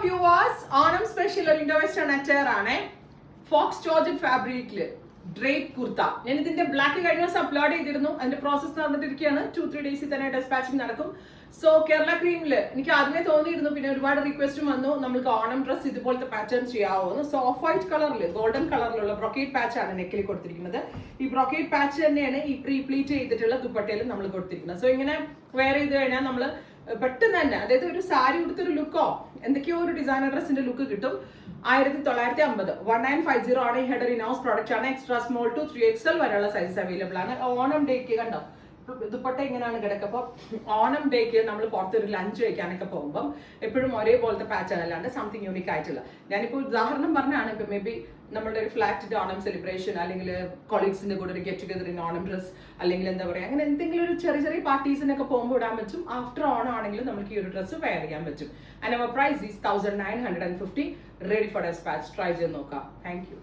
Viewers, Onam special ഒരു Indo western attire ആണ്. Faux georgette ഫാബ്രിക്കില് ഡ്രേപ്പ് കുർത്ത. ഞാൻ ഇതിന്റെ ബ്ലാക്ക് കഴിഞ്ഞ ദിവസം അപ്ലോഡ് ചെയ്തിരുന്നു. അതിന്റെ പ്രോസസ് നടന്നിട്ടിരിക്കുകയാണ്. 2-3 ഡേയ്സിൽ തന്നെ ഡെസ്പാച്ചിങ് നടക്കും. സോ കേരള ക്രീമില് എനിക്ക് ആദ്യമേ തോന്നിയിരുന്നു, പിന്നെ ഒരുപാട് റിക്വസ്റ്റും വന്നു നമ്മൾക്ക് ഓണം ഡ്രസ് ഇതുപോലത്തെ പാറ്റേൺ ചെയ്യാവുന്നു. സോ ഓഫ് വൈറ്റ് കളറിൽ ഗോൾഡൻ കളറിലുള്ള ബ്രൊക്കേറ്റ് പാച്ച് ആണ് നെക്കിൽ കൊടുത്തിരിക്കുന്നത്. ഈ ബ്രൊക്കേറ്റ് പാച്ച് തന്നെയാണ് ഈ പ്രീ പ്ലീറ്റ് ചെയ്തിട്ടുള്ള ദുപ്പട്ടയിലും നമ്മൾ കൊടുത്തിരിക്കുന്നത്. സോ ഇങ്ങനെ വെയർ ചെയ്ത് കഴിഞ്ഞാൽ നമ്മൾ പെട്ടെന്ന് തന്നെ, അതായത് ഒരു സാരി ഉടുത്തൊരു ലുക്കോ എന്തൊക്കെയോ ഒരു ഡിസൈനർ ഡ്രസ്സിന്റെ ലുക്ക് കിട്ടും. 1950 1950 ആണ്. ഈ ഹെഡർ ഇൻ ഹൗസ് പ്രോഡക്റ്റ് ആണ്. എക്സ്ട്രാ സ്മോൾ ടു 3XL വരെയുള്ള സൈസ് അവൈലബിൾ ആണ്. ഓണം ഡേക്ക് കണ്ടോ ദുപ്പട്ട ഇങ്ങനെയാണ് കിടക്കുക. അപ്പോൾ ഓണം ഡേക്ക് നമ്മൾ പുറത്തൊരു ലഞ്ച് കഴിക്കാനൊക്കെ പോകുമ്പോൾ എപ്പോഴും ഒരേപോലത്തെ പാറ്റേൺ അല്ലാണ്ട് സംതിങ് യൂണിക് ആയിട്ടുള്ള, ഞാനിപ്പോൾ ഉദാഹരണം പറഞ്ഞാണ്. ഇപ്പം മേ ബി നമ്മളുടെ ഒരു ഫ്ലാറ്റിന്റെ ഓണം സെലിബ്രേഷൻ, അല്ലെങ്കിൽ കൊളീഗ്സിന്റെ കൂടെ ഒരു get together in Onam dress, അല്ലെങ്കിൽ എന്താ പറയുക, അങ്ങനെ എന്തെങ്കിലും ഒരു ചെറിയ ചെറിയ പാർട്ടീസിനൊക്കെ പോകുമ്പോൾ ഇടാൻ പറ്റും. ആഫ്റ്റർ ഓണം ആണെങ്കിലും നമുക്ക് ഈ ഒരു ഡ്രസ്സ് വെയർ ചെയ്യാൻ പറ്റും. And our price is 1950. Ready for dispatch. Try ചെയ്ത് നോക്കാം. Thank U.